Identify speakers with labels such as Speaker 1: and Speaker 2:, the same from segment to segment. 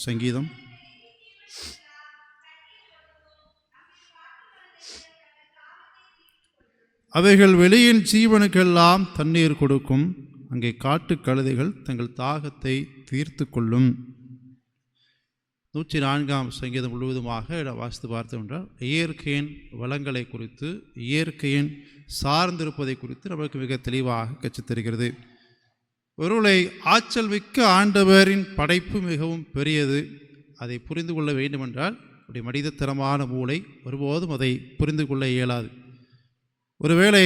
Speaker 1: சங்கீதம். அவைகள் வெளியின் ஜீவனுக்கெல்லாம் தண்ணீர் கொடுக்கும், அங்கே காட்டு கழுதைகள் தங்கள் தாகத்தை தீர்த்து கொள்ளும். 104ஆம் சங்கீதம் முழுவதுமாக வாசித்து பார்த்தோம் என்றால் இயற்கையின் வளங்களை குறித்து, இயற்கையின் சார்ந்திருப்பதை குறித்து நமக்கு மிக தெளிவாக கற்றுத்தருகிறது. ஒருவரை ஆற்றல் மிக்க ஆண்டவரின் படைப்பு மிகவும் பெரியது. அதை புரிந்து கொள்ள வேண்டுமென்றால் அப்படி மனிதத்தனமான மூளை ஒருபோதும் அதை புரிந்து கொள்ள இயலாது. ஒருவேளை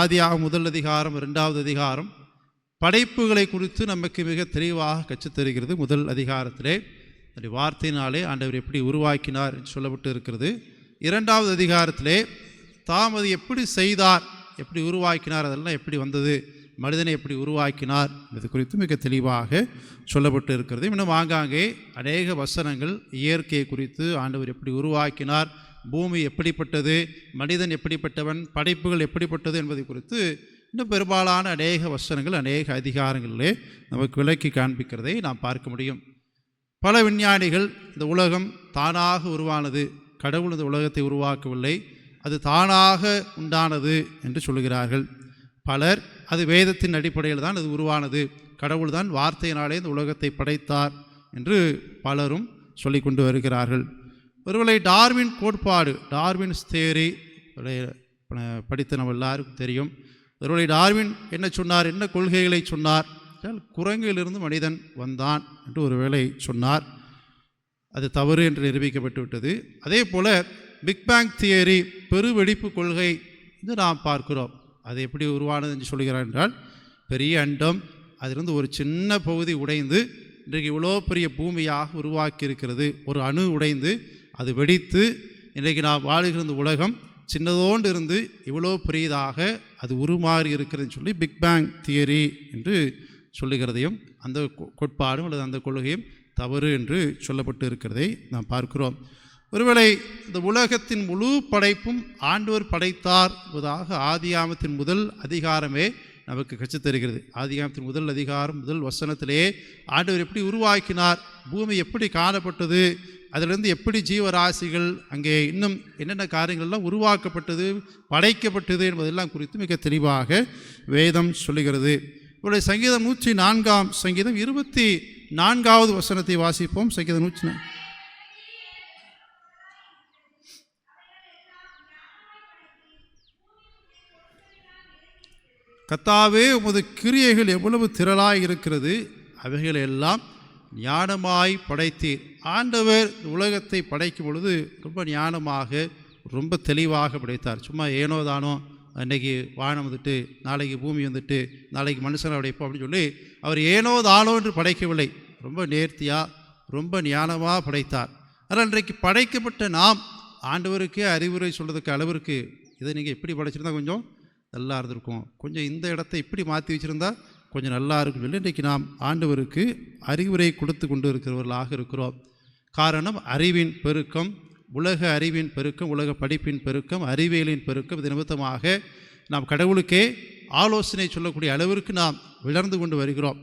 Speaker 1: ஆதியாகமம் முதல் அதிகாரம் 2வது அதிகாரம் படைப்புகளை குறித்து நமக்கு மிக தெளிவாக கற்றுத்தருகிறது. முதல் அதிகாரத்திலே அந்த வார்த்தையினாலே ஆண்டவர் எப்படி உருவாக்கினார் என்று சொல்லப்பட்டு இருக்கிறது. 2வது அதிகாரத்திலே தாம் அது எப்படி செய்தார், எப்படி உருவாக்கினார், அதெல்லாம் எப்படி வந்தது, மனிதனை எப்படி உருவாக்கினார் இது குறித்து மிக தெளிவாக சொல்லப்பட்டு இருக்கிறது. இன்னும் ஆங்காங்கே அநேக வசனங்கள் இயற்கையை குறித்து, ஆண்டவர் எப்படி உருவாக்கினார், பூமி எப்படிப்பட்டது, மனிதன் எப்படிப்பட்டவன், படைப்புகள் எப்படிப்பட்டது என்பதை குறித்து இன்னும் பெரும்பாலான அநேக வசனங்கள் அநேக அதிகாரங்களிலே நமக்கு விளக்கி காண்பிக்கிறதை நாம் பார்க்க முடியும். பல விஞ்ஞானிகள் இந்த உலகம் தானாக உருவானது, கடவுள் இந்த உலகத்தை உருவாக்கவில்லை, அது தானாக உண்டானது என்று சொல்லுகிறார்கள். பலர் அது வேதத்தின் அடிப்படையில் தான் அது உருவானது, கடவுள் தான் வார்த்தையினாலே இந்த உலகத்தை படைத்தார் என்று பலரும் சொல்லி கொண்டு வருகிறார்கள். ஒருவேளை டார்வின் கோட்பாடு, டார்வின்ஸ் தியரி படித்து நம்ம எல்லாருக்கும் தெரியும். ஒருவேளை டார்வின் என்ன சொன்னார், என்ன கொள்கைகளை சொன்னார், குரங்கிலிருந்து மனிதன் வந்தான் என்று ஒருவேளை சொன்னார். அது தவறு என்று நிரூபிக்கப்பட்டு விட்டது. அதே போல் பிக் பேங் தியரி, பெருவெடிப்பு கொள்கை என்று நாம் பார்க்கிறோம். அது எப்படி உருவானது என்று சொல்கிறார் என்றால், பெரிய அண்டம், அதிலிருந்து ஒரு சின்ன பகுதி உடைந்து இன்றைக்கு இவ்வளோ பெரிய பூமியாக உருவாக்கி இருக்கிறது. ஒரு அணு உடைந்து அது வெடித்து இன்றைக்கு நாம் வாழுகிற இந்த உலகம் சின்னதோண்டு இருந்து இவ்வளோ பெரியதாக அது உருமாறி இருக்கிறதுன்னு சொல்லி பிக் பேங் தியரி என்று சொல்லுகிறதையும், அந்த கோட்பாடும் அல்லது அந்த கொள்கையும் தவறு என்று சொல்லப்பட்டு இருக்கிறதை நாம் பார்க்கிறோம். ஒருவேளை இந்த உலகத்தின் முழு படைப்பும் ஆண்டவர் படைத்தார் என்பதாக ஆதியாகமத்தின் முதல் அதிகாரமே நமக்கு கற்றுத்தருகிறது. ஆதியாகமத்தின் முதல் அதிகாரம் முதல் வசனத்திலே ஆண்டவர் எப்படி உருவாக்கினார், பூமி எப்படி காணப்பட்டது, அதிலிருந்து எப்படி ஜீவராசிகள் அங்கே இன்னும் என்னென்ன காரியங்கள்லாம் உருவாக்கப்பட்டது, படைக்கப்பட்டது என்பதெல்லாம் குறித்து மிக தெளிவாக வேதம் சொல்லுகிறது. இவருடைய சங்கீதம் 104ஆம் சங்கீதம் 24வது வசனத்தை வாசிப்போம். சங்கீதம் 104. கர்த்தாவே, உமது கிரியைகள் எவ்வளவு திரளாய் இருக்கிறது, அவைகள் எல்லாம் ஞானமாய் படைத்தீர். ஆண்டவர் உலகத்தை படைக்கும் பொழுது ரொம்ப ஞானமாக, ரொம்ப தெளிவாக படைத்தார். சும்மா ஏனோ தானோ அன்றைக்கி வானம் வந்துட்டு, நாளைக்கு பூமி வந்துட்டு, நாளைக்கு மனுஷனை படைப்போம் அப்படின்னு சொல்லி அவர் ஏனோ தானோ என்று படைக்கவில்லை. ரொம்ப நேர்த்தியாக, ரொம்ப ஞானமாக படைத்தார். ஆனால் இன்றைக்கு படைக்கப்பட்ட நாம் ஆண்டவருக்கே அறிவுரை சொல்கிறதுக்கு அளவிற்கு இதை நீங்கள் எப்படி படைச்சிருந்தா கொஞ்சம் நல்லா இருந்திருக்கும், கொஞ்சம் இந்த இடத்த இப்படி மாற்றி வச்சுருந்தா கொஞ்சம் நல்லா இருக்கும் சொல்லி இன்றைக்கு நாம் ஆண்டவருக்கு அறிவுரை கொடுத்து கொண்டு இருக்கிறவர்களாக இருக்கிறோம். காரணம் அறிவின் பெருக்கம், உலக அறிவின் பெருக்கம், உலக படிப்பின் பெருக்கம், அறிவியலின் பெருக்கம். இது நிமித்தமாக நாம் கடவுளுக்கே ஆலோசனை சொல்லக்கூடிய அளவிற்கு நாம் வளர்ந்து கொண்டு வருகிறோம்.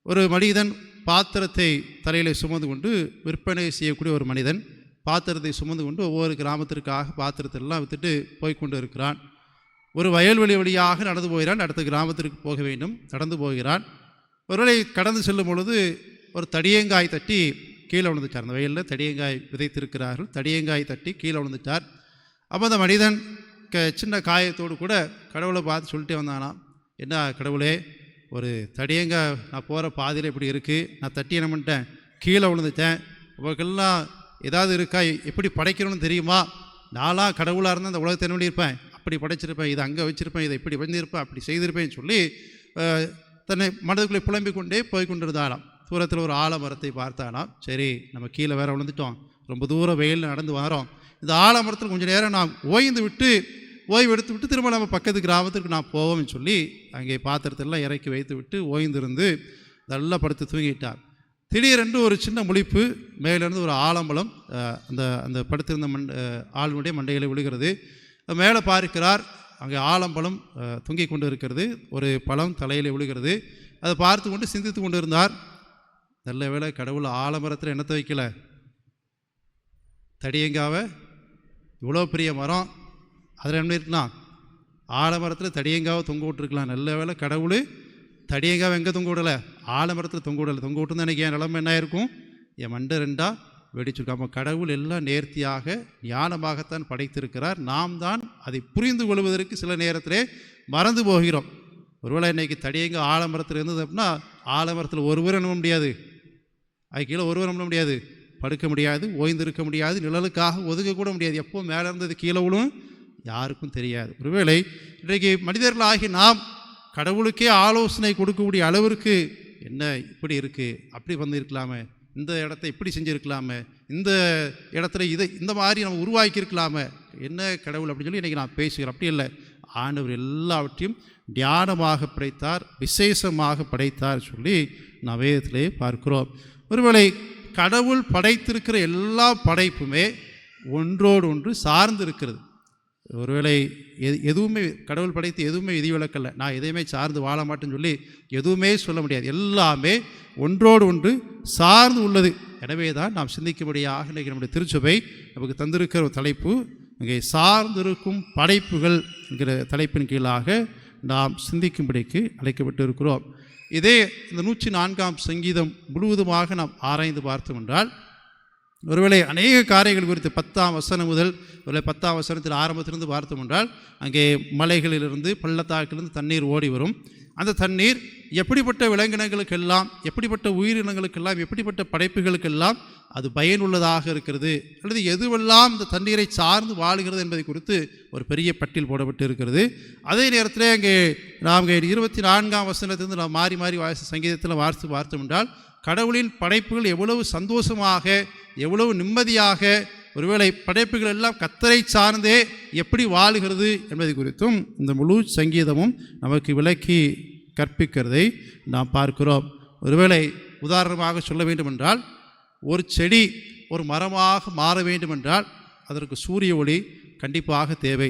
Speaker 1: ஒரு மனிதன் பாத்திரத்தை தலையில் சுமந்து கொண்டு விற்பனை செய்யக்கூடிய ஒரு மனிதன் பாத்திரத்தை சுமந்து கொண்டு ஒவ்வொரு கிராமத்திற்காக பாத்திரத்தெல்லாம் விற்றுட்டு போய்கொண்டு இருக்கிறான். ஒரு வயல்வெளி வழியாக நடந்து போகிறான், அடுத்த கிராமத்திற்கு போக வேண்டும், நடந்து போகிறான். ஒருவேளை கடந்து செல்லும் பொழுது ஒரு தடியங்காய் தட்டி கீழே விழுந்துட்டார். அந்த வயலில் தடியங்காய் விதைத்திருக்கிறார்கள், தடியங்காய் தட்டி கீழே விழுந்துட்டார். அப்போ அந்த மனிதன் சின்ன காயத்தோடு கூட கடவுளை பார்த்து சொல்லிட்டே வந்தானா, என்ன கடவுளே, ஒரு தடியங்காய் நான் போகிற பாதையில் இப்படி இருக்குது, நான் தட்டி என்ன பண்ணிட்டேன், கீழே விழுந்துட்டேன், உங்களுக்கெல்லாம் ஏதாவது இருக்கா, எப்படி படைக்கணும்னு தெரியுமா, நான்லாம் கடவுளாக இருந்தால் அந்த உலகத்தை என்ன பண்ணியிருப்பேன், அப்படி படைச்சிருப்பேன், இதை அங்கே வச்சுருப்பேன், இதை இப்படி பண்ணியிருப்பேன், அப்படி செய்திருப்பேன்னு சொல்லி தன்னை மனதுக்குள்ளே புலம்பிக் கொண்டே போய் கொண்டிருந்தாலாம். தூரத்தில் ஒரு ஆலமரத்தை பார்த்தானா, சரி நம்ம கீழே வேற விழுந்துட்டோம், ரொம்ப தூரம் வெயில் நடந்து வரோம், இந்த ஆலமரத்தில் கொஞ்சம் நேரம் நாம் ஓய்வு எடுத்து விட்டு திரும்ப நம்ம பக்கத்து கிராமத்திற்கு நான் போவோம்னு சொல்லி அங்கே பாத்திரத்தெல்லாம் இறக்கி வைத்து விட்டு ஓய்ந்திருந்து நல்லா படுத்து தூங்கிட்டார். திடீரென்று ஒரு சின்ன முழிப்பு, மேலேருந்து ஒரு ஆலம்பழம் அந்த அந்த படுத்திருந்த ஆளுடைய மண்டைகளை விழுகிறது. மேலே பார்க்கிறார், அங்கே ஆலம்பழம் தொங்கிக் கொண்டு இருக்கிறது, ஒரு பழம் தலையில் விழுகிறது. அதை பார்த்து கொண்டு சிந்தித்து கொண்டு இருந்தார். நல்ல வேளை கடவுள் ஆலமரத்தில் என்னத்தை வைக்கல, தடியங்காவை. இவ்வளோ பெரிய மரம், அதில் என்ன இருக்கலாம், ஆலமரத்தில் தடியங்காவை தொங்க விட்டுருக்கலாம். நல்ல வேளை கடவுள் தடியங்காவை எங்கே தொங்க விடலை, ஆலமரத்தில் தொங்க விடலை. தொங்க விட்டுருந்தா எனக்கு என் நிலைமை என்ன இருக்கும், என் மண்டை ரெண்டாக வெடிச்சிருக்கோம். அப்போ கடவுள் எல்லாம் நேர்த்தியாக ஞானமாகத்தான் படைத்திருக்கிறார். நாம் தான் அதை புரிந்து கொள்வதற்கு சில நேரத்திலே மறந்து போகிறோம். ஒருவேளை இன்றைக்கி தடியங்க ஆலமரத்தில் இருந்தது அப்படின்னா, ஆலமரத்தில் ஒருவர் நம்ப முடியாது, அது கீழே ஒருவர் நம்ப முடியாது, படுக்க முடியாது, ஓய்ந்திருக்க முடியாது, நிழலுக்காக ஒதுக்கக்கூட முடியாது. எப்போ மேலே இருந்தது கீழே விழும் யாருக்கும் தெரியாது. ஒருவேளை இன்றைக்கு மனிதர்களாகி நாம் கடவுளுக்கே ஆலோசனை கொடுக்கக்கூடிய அளவிற்கு என்ன இப்படி இருக்குது, அப்படி வந்திருக்கலாமே, இந்த இடத்த இப்படி செஞ்சுருக்கலாமே, இந்த இடத்துல இதை இந்த மாதிரி நம்ம உருவாக்கியிருக்கலாமே, என்ன கடவுள் அப்படின்னு சொல்லி இன்றைக்கி நான் பேசுகிறேன். அப்படி இல்லை, ஆண்டவர் எல்லாவற்றையும் தியானமாக படைத்தார், விசேஷமாக படைத்தார் சொல்லி நான் வேதத்திலே பார்க்கிறோம். ஒருவேளை கடவுள் படைத்திருக்கிற எல்லா படைப்புமே ஒன்றோடு ஒன்று சார்ந்து இருக்கிறது. ஒருவேளை எதுவுமே கடவுள் படைத்து எதுவுமே விதிவிலக்கல்ல, நான் எதையுமே சார்ந்து வாழ மாட்டேன்னு சொல்லி எதுவுமே சொல்ல முடியாது. எல்லாமே ஒன்றோடு ஒன்று சார்ந்து உள்ளது. எனவே தான் நாம் சிந்திக்கும்படியாக இன்றைக்கி நம்முடைய திருச்சபை நமக்கு தந்திருக்கிற ஒரு தலைப்பு, இங்கே சார்ந்திருக்கும் படைப்புகள் என்கிற தலைப்பின் கீழாக நாம் சிந்திக்கும்படிக்கு அழைக்கப்பட்டு இருக்கிறோம். இதே இந்த 104ஆம் சங்கீதம் முழுவதுமாக நாம் ஆராய்ந்து பார்த்தோம் என்றால், ஒருவேளை அநேக காரியங்கள் குறித்து 10ஆம் வசனம் முதல் ஒருவேளை 10ஆம் வசனத்தில் ஆரம்பத்திலிருந்து பார்த்தோம் என்றால், அங்கே மலைகளிலிருந்து பள்ளத்தாக்கிலிருந்து தண்ணீர் ஓடி வரும். அந்த தண்ணீர் எப்படிப்பட்ட விலங்கினங்களுக்கெல்லாம், எப்படிப்பட்ட உயிரினங்களுக்கெல்லாம், எப்படிப்பட்ட படைப்புகளுக்கெல்லாம் அது பயனுள்ளதாக இருக்கிறது, அல்லது எதுவெல்லாம் இந்த தண்ணீரை சார்ந்து வாழுகிறது என்பதை குறித்து ஒரு பெரிய பட்டியல் போடப்பட்டு இருக்கிறது. அதே நேரத்தில் அங்கே நாம் 24ஆம் வசனத்திலிருந்து நாம் மாறி மாறி சங்கீதத்தில் வாசித்து பார்த்தோம் என்றால், கடவுளின் படைப்புகள் எவ்வளவு சந்தோஷமாக, எவ்வளவு நிம்மதியாக, ஒருவேளை படைப்புகள் எல்லாம் கர்த்தரை சார்ந்தே எப்படி வாழுகிறது என்பதை குறித்தும் இந்த முழு சங்கீதமும் நமக்கு விளக்கி கற்பிக்கிறதை நாம் பார்க்கிறோம். ஒருவேளை உதாரணமாக சொல்ல வேண்டுமென்றால், ஒரு செடி ஒரு மரமாக மாற வேண்டுமென்றால் அதற்கு சூரிய ஒளி கண்டிப்பாக தேவை.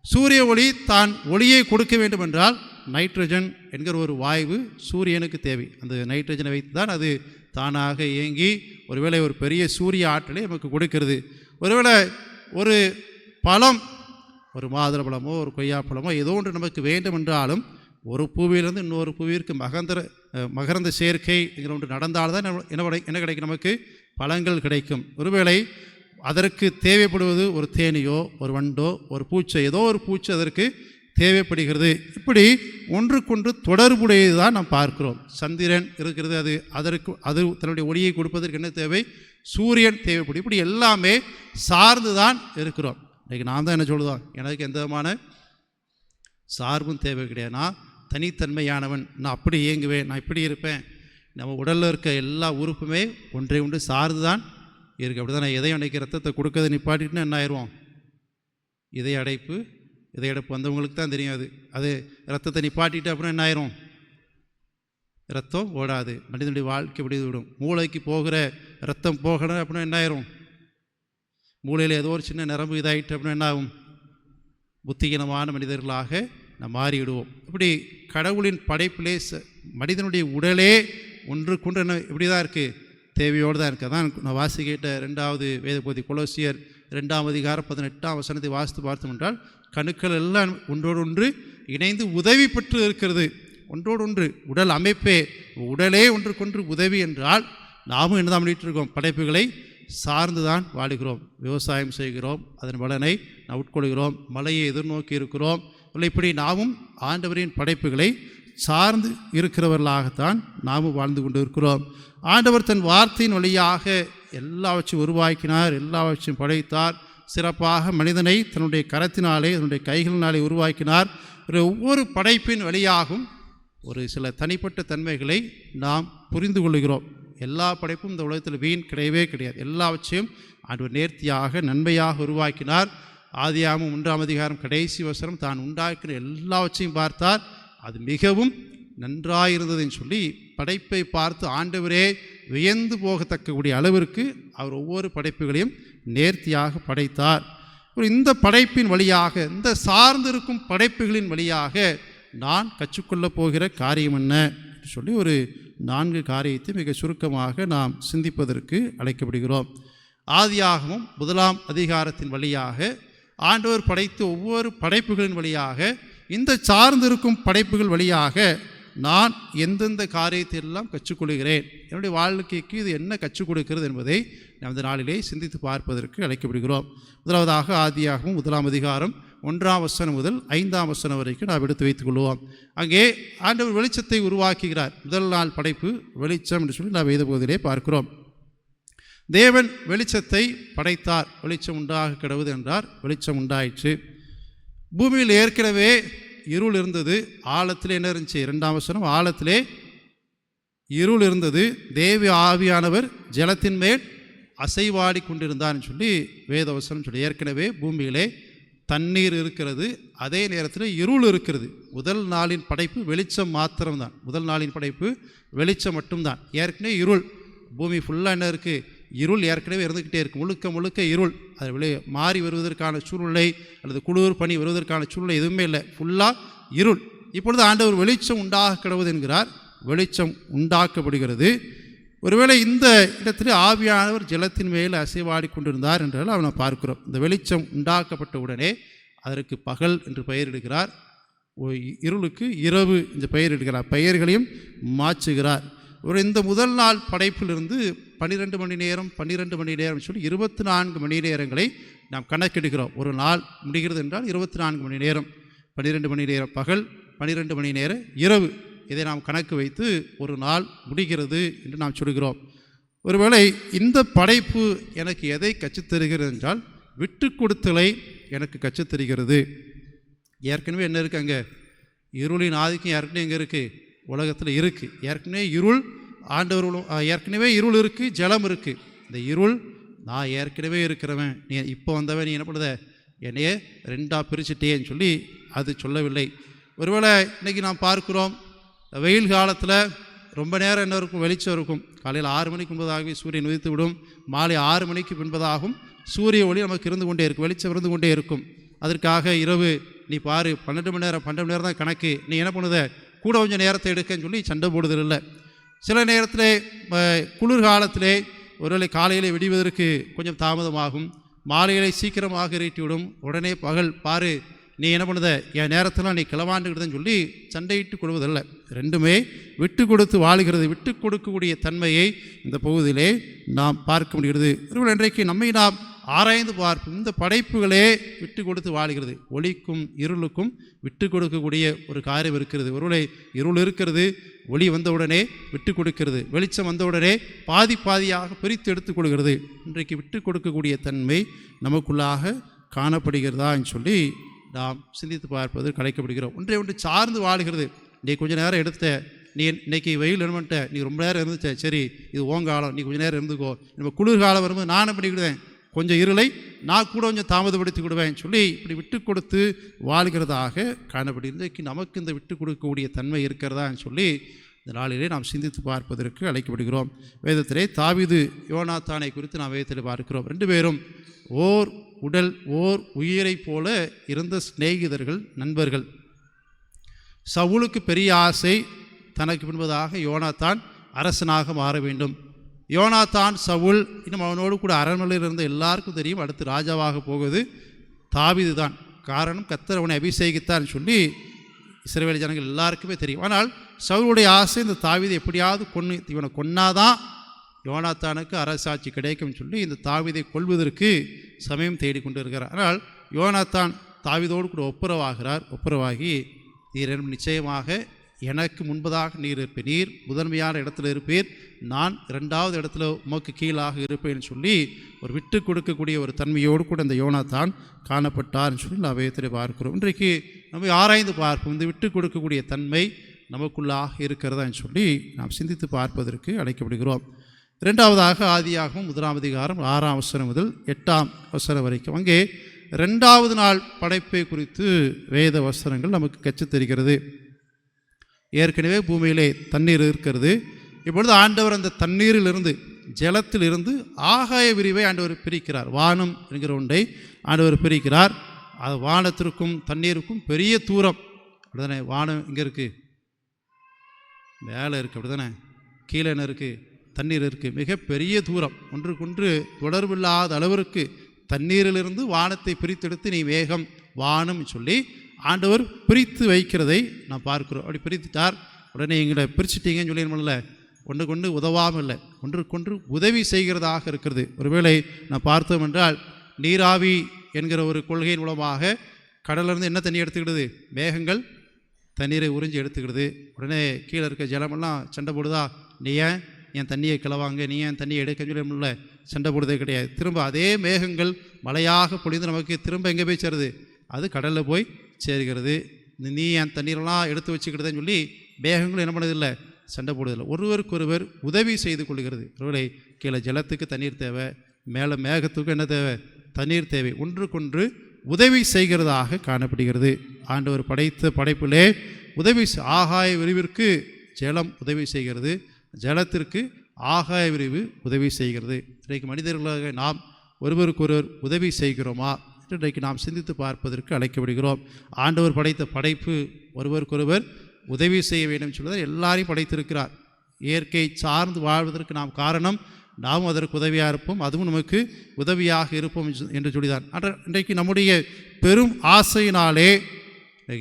Speaker 1: சூரிய ஒளி தான் ஒளியை கொடுக்க வேண்டுமென்றால் நைட்ரஜன் என்கிற ஒரு வாயு சூரியனுக்கு தேவை. அந்த நைட்ரஜனை வைத்து தான் அது தானாக இயங்கி ஒருவேளை ஒரு பெரிய சூரிய ஆற்றலை நமக்கு கொடுக்கிறது. ஒருவேளை ஒரு பழம், ஒரு மாதுளை பழமோ ஒரு கொய்யாப்பழமோ ஏதோ ஒன்று நமக்கு வேண்டும் என்றாலும், ஒரு பூவிலிருந்து இன்னொரு பூவிற்கு மகரந்த சேர்க்கை என்கிற ஒன்று நடந்தால்தான் என்ன கிடைக்கும், நமக்கு பழங்கள் கிடைக்கும். ஒருவேளை அதற்கு தேவைப்படுவது ஒரு தேனியோ ஒரு வண்டோ ஒரு பூச்சை, ஏதோ ஒரு பூச்சி அதற்கு தேவைப்படுகிறது. இப்படி ஒன்றுக்கொன்று தொடர்புடையது தான் நாம் பார்க்கிறோம். சந்திரன் இருக்கிறது, அது தன்னுடைய ஒளியை கொடுப்பதற்கு என்ன தேவை, சூரியன் தேவைப்படும். இப்படி எல்லாமே சார்ந்து தான் இருக்கிறோம். இன்றைக்கி நான் தான் என்ன சொல்லுதோம், எனக்கு எந்த விதமான சார்பும் தேவை கிடையாது, நான் தனித்தன்மையானவன், நான் அப்படி இயங்குவேன், நான் இப்படி இருப்பேன். நம்ம உடலில் இருக்க எல்லா உறுப்புமே ஒன்றை ஒன்று சார்ந்து தான் இருக்குது. அப்படி தான் இதயம் அடைக்க ரத்தத்தை கொடுக்கறதை நிப்பாட்டிட்டுனா என்ன ஆயிடுவோம், இதய அடைப்பு வந்தவங்களுக்கு தான் தெரியும். அது ரத்தத்தை நிப்பாட்டிட்டு அப்புறம் என்ன ஆயிரும், ரத்தம் ஓடாது, மனிதனுடைய வாழ்க்கை விடுது விடும். மூளைக்கு போகிற ரத்தம் போகணும் அப்படின்னா என்ன ஆயிரும், மூளையில் ஏதோ ஒரு சின்ன நரம்பு இதாகிட்டு அப்படின்னா என்ன ஆகும், புத்திகீனமான மனிதர்களாக நாம் மாறிவிடுவோம். இப்படி கடவுளின் படைப்பிலே மனிதனுடைய உடலே ஒன்றுக்கொன்று என்ன இப்படி தான் இருக்குது, தேவையோடு தான் இருக்குது. அதான் நான் வாசிக்கிட்ட 2வது வேத பகுதி கொலோசியர் 2ஆம் அதிகாரம் 18ஆம் வசனத்தை வாசித்து பார்த்தோம் என்றால், கணுக்கள் எல்லாம் ஒன்றோடு ஒன்று இணைந்து உதவி பெற்று இருக்கிறது. ஒன்றோடு ஒன்று உடல் அமைப்பே, உடலே ஒன்றுக்கொன்று உதவி என்றால், நாமும் என்ன தான் பண்ணிகிட்டு இருக்கோம், படைப்புகளை சார்ந்து தான் வாழுகிறோம். விவசாயம் செய்கிறோம், அதன் பலனை நாம் உட்கொள்கிறோம், மழையை எதிர்நோக்கி இருக்கிறோம். இப்படி நாமும் ஆண்டவரின் படைப்புகளை சார்ந்து இருக்கிறவர்களாகத்தான் நாமும் வாழ்ந்து கொண்டு இருக்கிறோம். ஆண்டவர் தன் வார்த்தையின் வழியாக எல்லாவற்றையும் உருவாக்கினார், எல்லாவற்றையும் படைத்தார். சிறப்பாக மனிதனை தன்னுடைய கரத்தினாலே, தன்னுடைய கைகளினாலே உருவாக்கினார். ஒவ்வொரு படைப்பின் வழியாகவும் ஒரு சில தனிப்பட்ட தன்மைகளை நாம் புரிந்து கொள்கிறோம். எல்லா படைப்பும் இந்த உலகத்தில் வீண் கிடையவே கிடையாது. எல்லாவற்றையும் ஆண்டவர் நேர்த்தியாக நன்மையாக உருவாக்கினார். ஆதியாகமம் 1ஆம் அதிகாரம் கடைசி வசனம், தான் உண்டாக்கிற எல்லாவற்றையும் பார்த்தார், அது மிகவும் நன்றாயிருந்ததுன்னு சொல்லி படைப்பை பார்த்து ஆண்டவரே வியந்து போகத்தக்கக்கூடிய அளவிற்கு அவர் ஒவ்வொரு படைப்புகளையும் நேர்த்தியாக படைத்தார். இந்த படைப்பின் வழியாக, இந்த சார்ந்திருக்கும் படைப்புகளின் வழியாக நான் கற்றுக்கொள்ளப் போகிற காரியம் என்ன சொல்லி ஒரு 4 காரியத்தை மிக சுருக்கமாக நாம் சிந்திப்பதற்கு அழைக்கப்படுகிறோம். ஆதியாகமம் 1ஆம் அதிகாரத்தின் வழியாக ஆண்டவர் படைத்த ஒவ்வொரு படைப்புகளின் வழியாக, இந்த சார்ந்திருக்கும் படைப்புகள் வழியாக நான் எந்தெந்த காரியத்தை எல்லாம் கற்றுக்கொள்கிறேன், என்னுடைய வாழ்க்கைக்கு இது என்ன கற்றுக் கொடுக்கிறது என்பதை இந்த நாளிலே சிந்தித்து பார்ப்பதற்கு அழைக்கப்படுகிறோம். முதலாவதாக ஆதியாகமம் 1ஆம் அதிகாரம் 1ஆம் வசனம் முதல் 5ஆம் வசனம் வரைக்கும் நாம் எடுத்து வைத்துக் கொள்வோம். அங்கே ஆண்டவர் வெளிச்சத்தை உருவாக்குகிறார். முதல் நாள் படைப்பு வெளிச்சம் என்று சொல்லி நாம் வேத பகுதியிலே பார்க்கிறோம். தேவன் வெளிச்சத்தை படைத்தார். வெளிச்சம் உண்டாக கிடவது என்றார், வெளிச்சம் உண்டாயிற்று. பூமியில் ஏற்கனவே இருள் இருந்தது. ஆழத்திலே என்ன இருந்துச்சு? 2ஆம் வசனம், ஆழத்திலே இருள் இருந்தது, தேவ ஆவியானவர் ஜலத்தின் மேல் அசைவாடி கொண்டிருந்தார்னு சொல்லி வேதவசனம் சொல்லி. ஏற்கனவே பூமியிலே தண்ணீர் இருக்கிறது, அதே நேரத்தில் இருள் இருக்கிறது. முதல் நாளின் படைப்பு வெளிச்சம் மாத்திரம்தான். முதல் நாளின் படைப்பு வெளிச்சம் மட்டும்தான். ஏற்கனவே இருள், பூமி ஃபுல்லாக என்ன இருக்குது? இருள் ஏற்கனவே இருந்துக்கிட்டே இருக்குது. முழுக்க முழுக்க இருள். அது மாறி வருவதற்கான சூழ்நிலை அல்லது குளிர் பனி வருவதற்கான சூழ்நிலை எதுவுமே இல்லை. ஃபுல்லாக இருள். இப்பொழுது ஆண்டவர் வெளிச்சம் உண்டாக கிடவது என்கிறார். வெளிச்சம் உண்டாக்கப்படுகிறது. ஒருவேளை இந்த இடத்துல ஆவியானவர் ஜலத்தின் மேல் அசைவாடி கொண்டிருந்தார் என்றால் அவனை பார்க்கிறோம். இந்த வெளிச்சம் உண்டாக்கப்பட்ட உடனே அதற்கு பகல் என்று பெயரிடுகிறார். இருளுக்கு இரவு என்று பெயரிடுகிறார். பெயர்களையும் மாற்றுகிறார். இந்த முதல் நாள் படைப்பிலிருந்து 12 மணி நேரம் 12 மணி நேரம் சொல்லி 24 மணி நேரங்களை நாம் கணக்கெடுக்கிறோம். ஒரு நாள் முடிகிறது என்றால் 24 மணி நேரம், 12 மணி நேரம் பகல், 12 மணி நேரம் இரவு. இதை நாம் கணக்கு வைத்து ஒரு நாள் முடிகிறது என்று நாம் சொல்கிறோம். ஒருவேளை இந்த படைப்பு எனக்கு எதை கற்றுத்தருகிறது என்றால் விட்டு கொடுத்தலை எனக்கு கற்றுத்தருகிறது. ஏற்கனவே என்ன இருக்குது? அங்கே இருளின் ஆதிக்கம் ஏற்கனவே எங்கே இருக்குது? உலகத்தில் இருக்குது. ஏற்கனவே இருள், ஆண்டவர்களும் ஏற்கனவே இருள் இருக்குது, ஜலம் இருக்குது. இந்த இருள் நான் ஏற்கனவே இருக்கிறவன், நீ இப்போ வந்தவன், நீ என்ன பண்ணுத, என்னையே 2ஆக பிரிச்சுட்டேன்னு சொல்லி அது சொல்லவில்லை. ஒருவேளை இன்றைக்கி நாம் பார்க்குறோம், வெயில் காலத்தில் ரொம்ப நேரம் என்ன இருக்கும்? வெளிச்சம் இருக்கும். காலையில் 6 மணிக்கு முன்பதாகவே சூரியன் உதித்து விடும். மாலை 6 மணிக்கு பின்பதாகும் சூரிய ஒளி நமக்கு இருந்து கொண்டே இருக்கும், வெளிச்சம் இருந்து கொண்டே இருக்கும். அதற்காக இரவு நீ பாரு 12 மணி நேரம் தான் கணக்கு, நீ என்ன பண்ணுத, கூட கொஞ்சம் நேரத்தை எடுக்கன்னு சொல்லி சண்டை போடுதல் இல்லை. சில நேரத்தில் குளிர்காலத்திலே ஒருவேளை காலையிலே விடுவதற்கு கொஞ்சம் தாமதமாகும், மாலையிலே சீக்கிரமாக இருட்டிவிடும். உடனே பகல் பாரு, நீ என்ன பண்ணுத, என் நேரத்தில் நீ கிளவாண்டுக்கிட்டதுன்னு சொல்லி சண்டையிட்டு கொள்வதில்லை. ரெண்டுமே விட்டு கொடுத்து வாழுகிறது. விட்டு கொடுக்கக்கூடிய தன்மையை இந்த பகுதியிலே நாம் பார்க்க முடிகிறது. இன்றைக்கு நம்மை நாம் ஆராய்ந்து பார்ப்போம். இந்த படைப்புகளே விட்டு கொடுத்து வாழுகிறது. ஒளிக்கும் இருளுக்கும் விட்டு கொடுக்கக்கூடிய ஒரு காரியம் இருக்கிறது. ஒருவேளை இருள் இருக்கிறது, ஒளி வந்தவுடனே விட்டு கொடுக்கிறது. வெளிச்சம் வந்தவுடனே பாதி பாதியாக பிரித்து எடுத்துக்கொள்கிறது. இன்றைக்கு விட்டு கொடுக்கக்கூடிய தன்மை நமக்குள்ளாக காணப்படுகிறதா என்று சொல்லி நாம் சிந்தித்து பார்ப்பது கலைக்கப்படுகிறோம். ஒன்றை சார்ந்து வாழுகிறது. நீ கொஞ்சம் நேரம் எடுத்த, நீ இன்றைக்கி வெயில் இருந்துட்ட, நீ ரொம்ப நேரம் இருந்துச்ச, சரி இது ஓங்காலம், நீ கொஞ்சம் நேரம் இருந்துக்கோ. நம்ம குளிர்காலம் வரும்போது நான் என்ன பண்ணிக்கிடுவேன், கொஞ்சம் இருளை நான் கூட கொஞ்சம் தாமதப்படுத்தி விடுவேன் சொல்லி இப்படி விட்டு கொடுத்து வாழ்கிறதாக காணப்படுகிறது. இன்றைக்கு நமக்கு இந்த விட்டு கொடுக்கக்கூடிய தன்மை இருக்கிறதான்னு சொல்லி இந்த நாளிலே நாம் சிந்தித்து பார்ப்பதற்கு அழைக்கப்படுகிறோம். வேதத்திலே தாவீது யோனாத்தானை குறித்து நாம் வேதத்தில் பார்க்கிறோம். 2 பேரும் ஓர் உடல் ஓர் உயிரை போல இருந்த சிநேகிதர்கள், நண்பர்கள். சவுலுக்கு பெரிய ஆசை, தனக்கு பின்பதாக யோனாத்தான் அரசனாக மாற வேண்டும். யோனாத்தான் சவுல் இன்னும் அவனோடு கூட அரண்மனையில் இருந்த எல்லாருக்கும் தெரியும், அடுத்து ராஜாவாக போகுது தாவீது தான். காரணம் கர்த்தர் அவனை அபிஷேகித்தான்னு சொல்லி இஸ்ரவேல் ஜனங்கள் எல்லாருக்குமே தெரியும். ஆனால் சவுலுடைய ஆசை இந்த தாவீதை எப்படியாவது இவனை கொன்னாதான் யோனாத்தானுக்கு அரசாட்சி கிடைக்கும்னு சொல்லி இந்த தாவீதை கொல்வதற்கு சமயம் தேடிக்கொண்டு இருக்கிறார். ஆனால் யோனாத்தான் தாவீதோடு கூட ஒப்புரவாகி நீர் நிச்சயமாக எனக்கு முன்பதாக நீர் இருப்பீர், நீர் முதன்மையான இடத்துல இருப்பீர், நான் 2வது இடத்துல உமக்கு கீழாக இருப்பேன்னு சொல்லி ஒரு விட்டு கொடுக்கக்கூடிய ஒரு தன்மையோடு கூட இந்த யோனாத்தான் காணப்பட்டார்னு சொல்லி நான் வேதத்தில் பார்க்கிறோம். இன்றைக்கு நம்ம ஆராய்ந்து பார்ப்போம், இந்த விட்டு கொடுக்கக்கூடிய தன்மை நமக்குள்ளாக இருக்கிறதான்னு சொல்லி நாம் சிந்தித்து பார்ப்பதற்கு அழைக்கப்படுகிறோம். 2வதாக ஆதியாகமம் 1ஆம் அதிகாரம் 6ஆம் வசனம் முதல் 8ஆம் வசனம் வரைக்கும் அங்கே 2வது நாள் படைப்பை குறித்து வேத வசனங்கள் நமக்கு கற்றுத் தருகிறது. ஏற்கனவே பூமியிலே தண்ணீர் இருக்கிறது. இப்பொழுது ஆண்டவர் அந்த தண்ணீரிலிருந்து, ஜலத்திலிருந்து ஆகாய விரிவை ஆண்டவர் பிரிக்கிறார். வானம் என்கிற ஒன்றை ஆண்டவர் பிரிக்கிறார். அது வானத்திற்கும் தண்ணீருக்கும் பெரிய தூரம். அப்படிதானே? வானம் இங்கே இருக்குது, மேலே இருக்குது, அப்படி தானே? கீழே என்ன இருக்குது? தண்ணீர் இருக்குது. மிகப்பெரிய தூரம், ஒன்றுக்கொன்று தொடர்பில்லாத அளவிற்கு தண்ணீரிலிருந்து வானத்தை பிரித்தெடுத்து நீ மேகம் வானம் சொல்லி ஆண்டவர் பிரித்து வைக்கிறதை நான் பார்க்குறோம். அப்படி பிரித்துட்டார். உடனே எங்களை பிரிச்சுட்டீங்கன்னு சொல்லிடுமில்ல, ஒன்றுக்கொன்று உதவாமல் இல்லை, ஒன்றுக்கொன்று உதவி செய்கிறதாக இருக்கிறது. ஒருவேளை நான் பார்த்தோம் என்றால் நீராவி என்கிற ஒரு கொள்கையின் மூலமாக கடலிருந்து என்ன தண்ணி எடுத்துக்கிடுது? மேகங்கள் தண்ணீரை உறிஞ்சி எடுத்துக்கிடுது. உடனே கீழே இருக்க ஜலமெல்லாம் சண்டை போடுதா? நீ ஏன் என் தண்ணியை கிளவாங்க, நீ ஏன் தண்ணியை எடுக்க சொல்ல சண்டை போடுறதே கிடையாது. திரும்ப அதே மேகங்கள் மழையாக பொழிந்து நமக்கு திரும்ப எங்கே போய் சேருது? அது கடலில் போய் சேர்கிறது. நீ என் தண்ணீரெல்லாம் எடுத்து வச்சுக்கிட்டதுன்னு சொல்லி மேகங்கள் என்ன பண்ணதில்லை? சண்டை போடுவதில்லை. ஒருவருக்கொருவர் உதவி செய்து கொள்கிறது. ஒருவேளை கீழே ஜலத்துக்கு தண்ணீர் தேவை, மேலே மேகத்துக்கு என்ன தேவை? தண்ணீர் தேவை. ஒன்றுக்கொன்று உதவி செய்கிறதாக காணப்படுகிறது. ஆண்டவர் படைத்த படைப்பிலே உதவி ஆகாய விரிவிற்கு ஜலம் உதவி செய்கிறது, ஜலத்திற்கு ஆகாய விரிவு உதவி செய்கிறது. இன்றைக்கு மனிதர்களாக நாம் ஒருவருக்கொருவர் உதவி செய்கிறோமா? இன்றைக்கு நாம் சிந்தித்து பார்ப்பதற்கு அழைக்கப்படுகிறோம். ஆண்டவர் படைத்த படைப்பு ஒருவருக்கொருவர் உதவி செய்ய வேண்டும் சொல்வதால் எல்லாரையும் படைத்திருக்கிறார். இயற்கை சார்ந்து வாழ்வதற்கு நாம் காரணம், நாமும் அதற்கு உதவியாக இருப்போம், அதுவும் நமக்கு உதவியாக இருப்போம் என்று சொல்லிதான். இன்றைக்கு நம்முடைய பெரும் ஆசையினாலே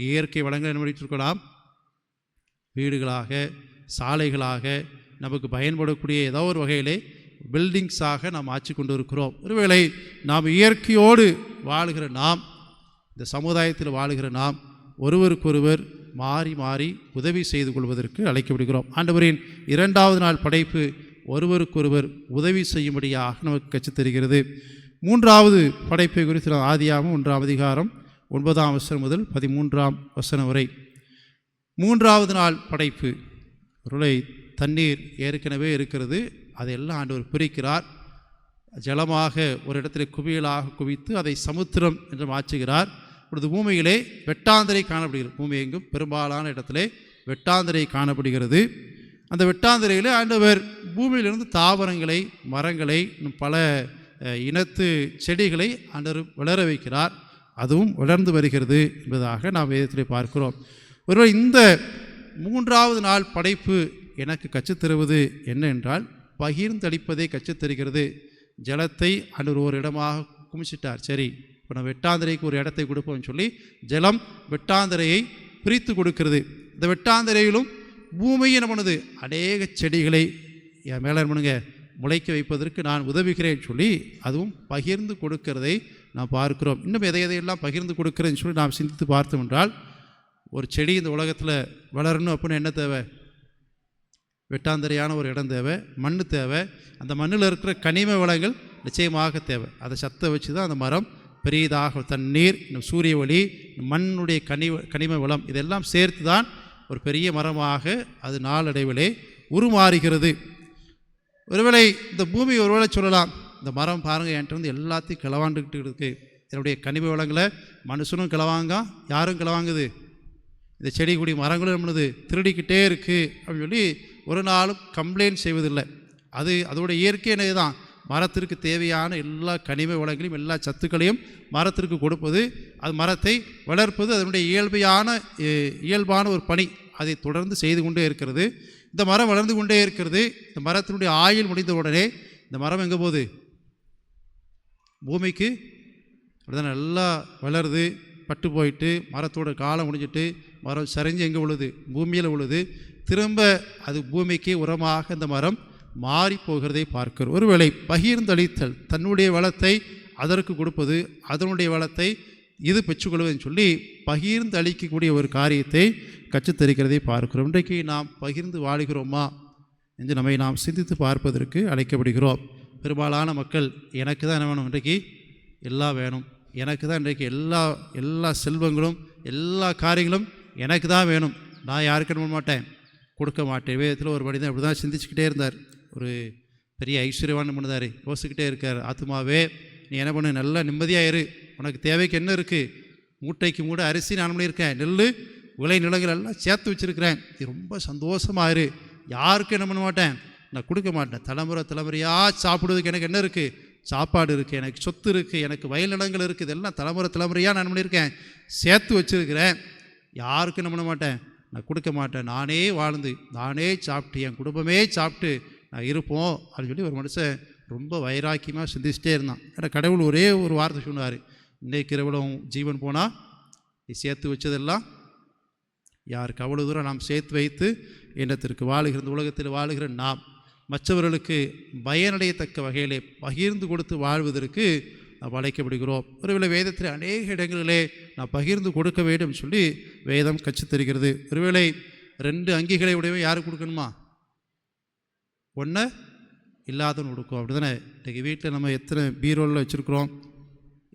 Speaker 1: இயற்கை வளங்களை அனுமதித்திருக்கலாம். வீடுகளாக, சாலைகளாக, நமக்கு பயன்படக்கூடிய ஏதோ ஒரு வகையிலே பில்டிங்ஸாக நாம் ஆட்சி கொண்டு இருக்கிறோம். ஒருவேளை நாம் இயற்கையோடு வாழுகிற நாம், இந்த சமுதாயத்தில் வாழுகிற நாம் ஒருவருக்கொருவர் மாறி மாறி உதவி செய்து கொள்வதற்கு அழைக்கப்படுகிறோம். ஆண்டவரின் 2வது நாள் படைப்பு ஒருவருக்கொருவர் உதவி செய்யும்படியாக நமக்கு கற்றுத்தருகிறது. 3வது படைப்பை குறித்து ஆதியாகமம் 1ஆம் அதிகாரம் 9ஆம் வசனம் முதல் 13ஆம் வசனம் வரை. 3வது நாள் படைப்பு. ஒருவேளை தண்ணீர் ஏற்கனவே இருக்கிறது, அதையெல்லாம் ஆண்டவர் பிரிக்கிறார். ஜலமாக ஒரு இடத்துல குவியலாக குவித்து அதை சமுத்திரம் என்று மாற்றுகிறார். இப்பொழுது பூமியிலே வெட்டாந்தரை காணப்படுகிறது. பூமி எங்கும் பெரும்பாலான இடத்திலே வெட்டாந்தரை காணப்படுகிறது. அந்த வெட்டாந்தரையில் ஆண்டவர் பூமியிலிருந்து தாவரங்களை, மரங்களை, பல இனத்து செடிகளை ஆண்டவர் வளர வைக்கிறார். அதுவும் வளர்ந்து வருகிறது என்பதாக நாம் வேதத்திலே பார்க்கிறோம். ஒருவேளை இந்த 3வது நாள் படைப்பு எனக்கு கற்றுத்தருவது என்ன என்றால், பகிர்ந்தளிப்பதை கற்றுத்தருகிறது. ஜலத்தை ஆண்டவர் ஒரு இடமாக குமிச்சிட்டார். சரி, இப்போ நம்ம வெட்டாந்தரைக்கு ஒரு இடத்தை கொடுப்போம்னு சொல்லி ஜலம் வெட்டாந்தரையை பிரித்து கொடுக்கிறது. இந்த வெட்டாந்தரையிலும் பூமியை என்ன பண்ணுது? அநேக செடிகளை என் மேலே பண்ணுங்க முளைக்க வைப்பதற்கு நான் உதவுகிறேன்னு சொல்லி அதுவும் பகிர்ந்து கொடுக்கிறதை நாம் பார்க்கிறோம். இன்னும் எதையெல்லாம் பகிர்ந்து கொடுக்கிறேன்னு சொல்லி நாம் சிந்தித்து பார்த்தோம் என்றால், ஒரு செடி இந்த உலகத்தில் வளரணும் அப்படின்னு என்ன தேவை? வெட்டாந்தரையான ஒரு இடம் தேவை, மண் தேவை. அந்த மண்ணில் இருக்கிற கனிம வளங்கள் நிச்சயமாக தேவை. அதை சத்த வச்சு தான் அந்த மரம் பெரியதாக, தண்ணீர், இன்னும் சூரிய ஒளி, மண்ணுடைய கனிம வளம் இதெல்லாம் சேர்த்து தான் ஒரு பெரிய மரமாக அது நாளடைவிலே உருமாறுகிறது. ஒருவேளை இந்த பூமி ஒருவேளை சொல்லலாம், இந்த மரம் பாருங்கள் என்கிட்ட வந்து எல்லாத்தையும் கிளவாண்டுக்கிட்டு இருக்குது, என்னுடைய கனிம வளங்களை மனுஷனும் கிளவாங்க, யாரும் கிளவாங்குது, இந்த செடி கொடி மரங்களும் நம்மளது திருடிக்கிட்டே இருக்குது அப்படின்னு சொல்லி ஒரு நாளும் கம்ப்ளைண்ட் செய்வதில்லை. அதோட இயற்கை தான், மரத்திற்கு தேவையான எல்லா கனிம வளங்களையும் எல்லா சத்துக்களையும் மரத்திற்கு கொடுப்பது, அது மரத்தை வளர்ப்பது அதனுடைய இயல்பான ஒரு பணி. அதை தொடர்ந்து செய்து கொண்டே இருக்கிறது. இந்த மரம் வளர்ந்து கொண்டே இருக்கிறது. இந்த மரத்தினுடைய ஆயுள் முடிந்த உடனே இந்த மரம் எங்கே போகுது? பூமிக்கு. அப்படிதான் நல்லா வளருது, பட்டு போயிட்டு மரத்தோட காலம் முடிஞ்சிட்டு மரம் சரிஞ்சு எங்கே விழுது? பூமியில் விழுது. திரும்ப அது பூமிக்கு உரமாக இந்த மரம் மாறி போகிறதை பார்க்கிறோம். ஒருவேளை பகிர்ந்தளித்தல், தன்னுடைய வளத்தை அதற்கு கொடுப்பது, அதனுடைய வளத்தை இது பெற்றுக்கொள்வதுன்னு சொல்லி பகிர்ந்து அளிக்கக்கூடிய ஒரு காரியத்தை கற்றுத்தருக்கிறதை பார்க்கிறோம். இன்றைக்கு நாம் பகிர்ந்து வாழுகிறோமா என்று நம்மை நாம் சிந்தித்து பார்ப்பதற்கு அழைக்கப்படுகிறோம். பெரும்பாலான மக்கள் எனக்கு தான் என்ன வேணும், இன்றைக்கு எல்லாம் வேணும், எனக்கு தான் இன்றைக்கு எல்லா செல்வங்களும் எல்லா காரியங்களும் எனக்கு தான் வேணும், நான் யாருக்கு பண்ண மாட்டேன், கொடுக்க மாட்டேன். வேதத்தில் ஒரு மனிதன் அப்படி தான் சிந்திச்சுக்கிட்டே இருந்தார். ஒரு பெரிய ஐஸ்வர்யவான் பண்ணுதார், யோசிச்சுக்கிட்டே இருக்கார், ஆத்மாவே நீ என்ன பண்ணு, நல்லா நிம்மதியாக இரு, உனக்கு தேவைக்கு என்ன இருக்குது, மூட்டைக்கு மூட அரிசி நான் பண்ணியிருக்கேன், நெல் விளை நிலங்கள் எல்லாம் சேர்த்து வச்சுருக்கிறேன், இது ரொம்ப சந்தோஷமாக இரு, யாருக்கும் என்ன பண்ண மாட்டேன், நான் கொடுக்க மாட்டேன், தலைமுறையாக சாப்பிடுவதுக்கு எனக்கு என்ன இருக்குது, சாப்பாடு இருக்குது, எனக்கு சொத்து இருக்குது, எனக்கு வயல் நிலங்கள் இருக்குது, இதெல்லாம் தலைமுறையாக நான் பண்ணியிருக்கேன், சேர்த்து வச்சுருக்கிறேன், யாருக்கும் என்ன பண்ண மாட்டேன், நான் கொடுக்க மாட்டேன், நானே வாழ்ந்து நானே சாப்பிட்டு என் குடும்பமே சாப்பிட்டு நான் இருப்போம் அப்படின்னு சொல்லி ஒரு மனுஷன் ரொம்ப வைராக்கியமாக சிந்திச்சிட்டே இருந்தான். ஏன்னா கடவுள் ஒரே ஒரு வார்த்தை சொன்னார், இன்றைக்கு இரவுல ஜீவன் போனால் நீ சேர்த்து வச்சதெல்லாம் யாருக்கு அவ்வளோ தூரம் நாம் சேர்த்து வைத்து எண்ணத்திற்கு வாழுகிற இந்த உலகத்தில் வாழுகிற நாம் மற்றவர்களுக்கு பயனடையத்தக்க வகையிலே பகிர்ந்து கொடுத்து வாழ்வதற்கு நாம் அழைக்கப்படுகிறோம். ஒருவேளை வேதத்தில் அநேக இடங்களிலே நான் பகிர்ந்து கொடுக்க வேண்டும் சொல்லி வேதம் கற்றுத்தருகிறது. ஒருவேளை 2 அங்கிகளை உடையவன் யாருக்கு கொடுக்கணுமா? ஒன்றை இல்லாதவன் கொடுக்கும், அப்படி தானே? இன்றைக்கி வீட்டில் நம்ம எத்தனை பீரோலில் வச்சுருக்குறோம்,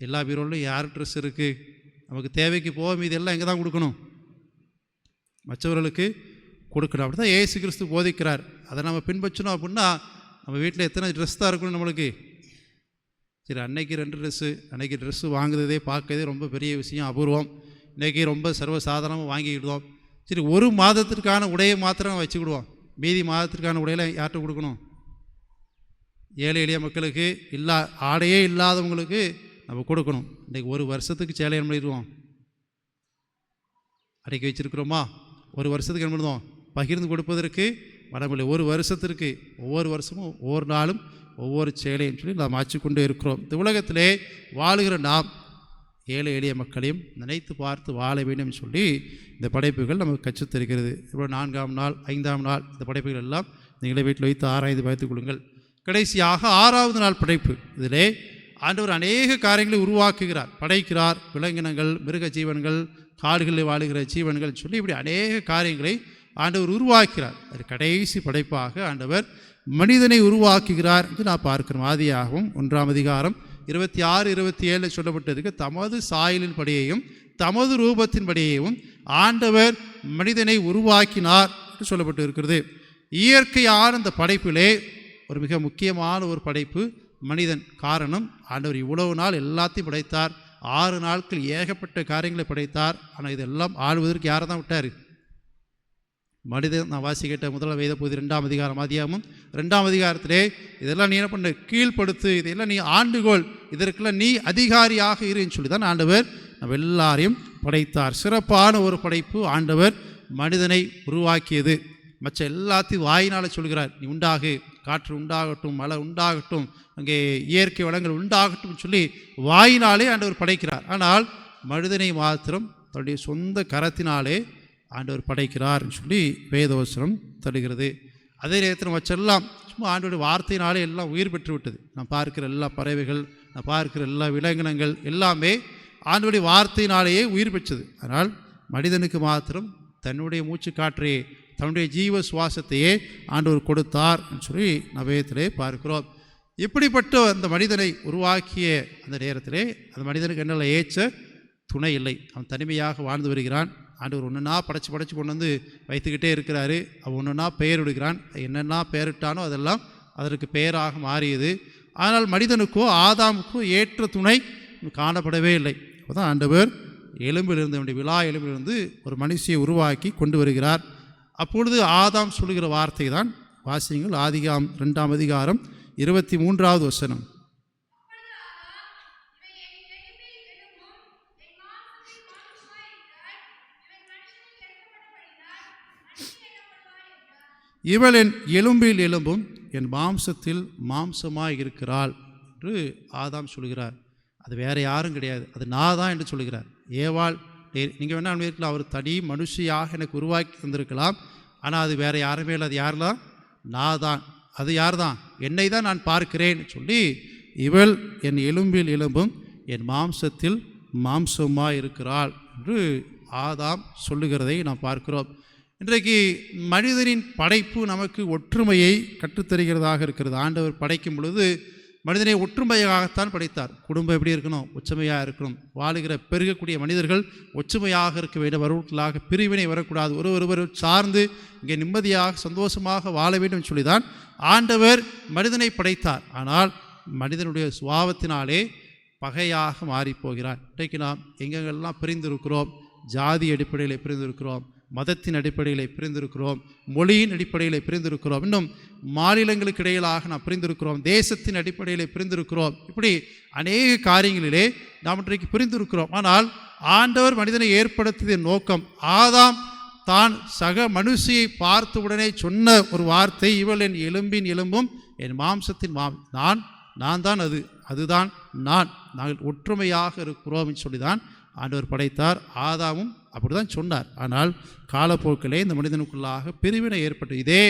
Speaker 1: எல்லா பீரோலையும் யார் ட்ரெஸ் இருக்குது, நமக்கு தேவைக்கு போக மீது எல்லாம் எங்கே தான் கொடுக்கணும்? மற்றவர்களுக்கு கொடுக்கணும். அப்படி தான் இயேசு கிறிஸ்து போதிக்கிறார். அதை நம்ம பின்பற்றணும். அப்படின்னா நம்ம வீட்டில் எத்தனை ட்ரெஸ் தான் இருக்கணும் நம்மளுக்கு? சரி, அன்னைக்கு 2 ட்ரெஸ்ஸு, அன்றைக்கி ட்ரெஸ்ஸு வாங்குறதே பார்க்கறதே ரொம்ப பெரிய விஷயம், அபூர்வம். இன்றைக்கி ரொம்ப சர்வசாதாரணமாக வாங்கிக்கிடுவோம். சரி, ஒரு மாதத்திற்கான உடையை மாத்திரம் வச்சுக்கிடுவோம், மீதி மாதத்திற்கான உடையில யார்கிட்ட கொடுக்கணும்? ஏழை எளிய மக்களுக்கு, ஆடையே இல்லாதவங்களுக்கு நம்ம கொடுக்கணும். இன்றைக்கி ஒரு வருஷத்துக்கு சேலை என்ன பண்ணிடுவோம்? அடைக்கி வச்சுருக்கிறோமா? ஒரு வருஷத்துக்கு என்ன பண்ணுவோம்? பகிர்ந்து கொடுப்பதற்கு மனமில்லை. ஒரு வருஷத்திற்கு ஒவ்வொரு வருஷமும் ஒவ்வொரு நாளும் ஒவ்வொரு சேலைன்னு சொல்லி நாம் ஆட்சிக்கொண்டே இருக்கிறோம். இந்த உலகத்திலே வாழுகிற நாம் ஏழை எளிய மக்களையும் நினைத்து பார்த்து வாழ வேண்டும் சொல்லி இந்த படைப்புகள் நமக்கு கற்றுத்தருகிறது. இப்போ 4ஆம் நாள் 5ஆம் நாள் இந்த படைப்புகள் எல்லாம் நீங்களே வீட்டில் வைத்து ஆராய்ந்து பார்த்துக் கொள்ளுங்கள். கடைசியாக 6ஆவது நாள் படைப்பு. இதிலே ஆண்டவர் அநேக காரியங்களை உருவாக்குகிறார், படைக்கிறார். விலங்கினங்கள், மிருக ஜீவன்கள், காடுகளில் வாழுகிற ஜீவன்கள் சொல்லி இப்படி அநேக காரியங்களை ஆண்டவர் உருவாக்கிறார். அது கடைசி படைப்பாக ஆண்டவர் மனிதனை உருவாக்குகிறார் என்று நான் பார்க்கிறோம். ஆதியாகவும் 1ஆம் அதிகாரம் 26, 27 சொல்லப்பட்டதுக்கு தமது சாயலின் படியையும் தமது ரூபத்தின் படியையும் ஆண்டவர் மனிதனை உருவாக்கினார் என்று சொல்லப்பட்டு இருக்கிறது. இயற்கையான இந்த படைப்பிலே ஒரு மிக முக்கியமான ஒரு படைப்பு மனிதன். காரணம், ஆண்டவர் இவ்வளவு நாள் எல்லாத்தையும் படைத்தார், 6 நாட்கள் ஏகப்பட்ட காரியங்களை படைத்தார். ஆனால் இதெல்லாம் ஆளுவதற்கு யாரை தான் விட்டார்? மனிதன். நான் வாசிக்கிட்ட முதல் வேத பகுதி 2ஆம் அதிகாரம் ஆதியாகமம் 2ஆம் அதிகாரத்திலே இதெல்லாம் நீ என்ன பண்ண, கீழ்ப்படுத்து, இதெல்லாம் நீ ஆண்டுகோள், இதற்கெல்லாம் நீ அதிகாரியாக இருன்னு சொல்லி தான் ஆண்டவர் நம்ம எல்லாரையும் படைத்தார். சிறப்பான ஒரு படைப்பு ஆண்டவர் மனிதனை உருவாக்கியது. மற்ற எல்லாத்தையும் வாயினால் சொல்கிறார், நீ உண்டாகு, காற்று உண்டாகட்டும், மழை உண்டாகட்டும், அங்கே இயற்கை வளங்கள் உண்டாகட்டும் சொல்லி வாயினாலே ஆண்டவர் படைக்கிறார். ஆனால் மனிதனை மாத்திரம் தன்னுடைய சொந்த கரத்தினாலே ஆண்டவர் படைக்கிறார் சொல்லி வேதவசனம் தருகிறது. அதே நேரத்தில் மற்றெல்லாம் சும்மா ஆண்டவருடைய வார்த்தையினாலே எல்லாம் உயிர் பெற்று விட்டது. நான் பார்க்கிற எல்லா பறவைகள், நான் பார்க்கிற எல்லா விலங்கினங்கள் எல்லாமே ஆண்டவருடைய வார்த்தையினாலேயே உயிர் பெற்றது. ஆனால் மனிதனுக்கு மாத்திரம் தன்னுடைய மூச்சு காற்றையே, தன்னுடைய ஜீவ சுவாசத்தையே ஆண்டவர் கொடுத்தார் சொல்லி நவேத்திலே பார்க்கிறோம். இப்படிப்பட்ட அந்த மனிதனை உருவாக்கிய அந்த நேரத்திலே அந்த மனிதனுக்கு என்ன ஏற்ற துணை இல்லை. அவன் தனிமையாக வாழ்ந்து வருகிறான். ஆண்டவர் ஒன்றுனா படைச்சு கொண்டு வந்து வைத்துக்கிட்டே இருக்கிறாரு. அவன் ஒன்றுனா பெயர் விடுகிறான். என்னென்னா பெயரிட்டானோ அதெல்லாம் அதற்கு பெயராக மாறியது. ஆனால் மனிதனுக்கோ ஆதாமுக்கோ ஏற்ற துணை காணப்படவே இல்லை. அப்போ தான் ஆண்டவர் எலும்பிலிருந்து, அவனுடைய விழா எலும்பிலிருந்து ஒரு மனுஷியை உருவாக்கி கொண்டு வருகிறார். அப்பொழுது ஆதாம் சொல்லுகிற வார்த்தை தான் வாசியுங்கள். ஆதிகாம் 2ஆம் அதிகாரம் 23வது வசனம். இவள் என் எலும்பில் எலும்பும் என் மாம்சத்தில் மாம்சமாக இருக்கிறாள் என்று ஆதாம் சொல்கிறார். அது வேறு யாரும் கிடையாது, அது நான் தான் என்று சொல்கிறார். ஏவாள், நீங்கள் வேணா இருக்கலாம், அவர் தனி மனுஷியாக எனக்கு உருவாக்கி தந்திருக்கலாம், ஆனால் அது வேறு யாருமே இல்லை. அது யார் தான்? நான் தான். அது யார் தான்? என்னை தான் நான் பார்க்கிறேன் சொல்லி இவள் என் எலும்பில் எலும்பும் என் மாம்சத்தில் மாம்சமாக இருக்கிறாள் என்று ஆதாம் சொல்லுகிறதை நாம் பார்க்கிறோம். இன்றைக்கு மனிதனின் படைப்பு நமக்கு ஒற்றுமையை கற்றுத்தருகிறதாக இருக்கிறது. ஆண்டவர் படைக்கும் பொழுது மனிதனை ஒற்றுமையாகத்தான் படைத்தார். குடும்பம் எப்படி இருக்கணும்? ஒற்றுமையாக இருக்கணும். வாழுகிற பெருகக்கூடிய மனிதர்கள் ஒற்றுமையாக இருக்க வேண்டும். வரலாக பிரிவினை வரக்கூடாது. ஒருவர் சார்ந்து இங்கே நிம்மதியாக சந்தோஷமாக வாழ வேண்டும் சொல்லி தான் ஆண்டவர் மனிதனை படைத்தார். ஆனால் மனிதனுடைய சுபாவத்தினாலே பகையாக மாறிப்போகிறார். இன்றைக்கு நாம் எங்கெங்கெல்லாம் பிரிந்திருக்கிறோம், ஜாதி அடிப்படையில் பிரிந்திருக்கிறோம், மதத்தின் அடிப்படையில் பிரிந்திருக்கிறோம், மொழியின் அடிப்படையில் பிரிந்திருக்கிறோம், இன்னும் மாநிலங்களுக்கு இடையிலாக நாம் பிரிந்திருக்கிறோம், தேசத்தின் அடிப்படையில் பிரிந்திருக்கிறோம். இப்படி அநேக காரியங்களிலே நாம் இன்றைக்கு பிரிந்திருக்கிறோம். ஆனால் ஆண்டவர் மனிதனை ஏற்படுத்திய நோக்கம், ஆதாம் தான் சக மனுஷியை பார்த்த உடனே சொன்ன ஒரு வார்த்தை, இவள் என் எலும்பின் எலும்பும் என் மாம்சத்தின் நான் தான் அதுதான் நாங்கள் ஒற்றுமையாக இருக்கிறோம் சொல்லி தான் ஆண்டவர் படைத்தார். ஆதாமும் அப்படி தான் சொன்னார். ஆனால் காலப்போக்கிலே இந்த மனிதனுக்குள்ளாக பிரிவினை ஏற்பட்டு இதே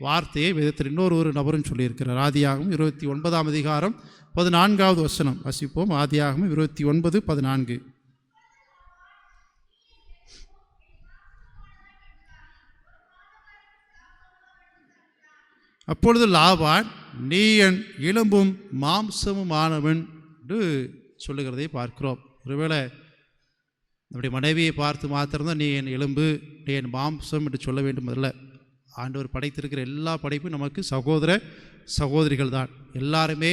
Speaker 1: வார்த்தையை வேதத்தில் இன்னொரு நபரும் சொல்லியிருக்கிறார். ஆதியாகமம் 29ஆம் அதிகாரம் 14வது வசனம் வாசிப்போம். ஆதியாகமம் 29:14. அப்பொழுது லாபான், நீ என் எலும்பும் மாம்சமுமானவன் என்று சொல்லுகிறதை பார்க்கிறோம். ஒருவேளை நம்முடைய மனைவியை பார்த்து மாத்திரம்தான் நீ என் எலும்பு, நீ என் மாம்சம் என்று சொல்ல வேண்டும். அல்ல, ஆண்டவர் படைத்திருக்கிற எல்லா படைப்பும் நமக்கு சகோதர சகோதரிகள் தான். எல்லாருமே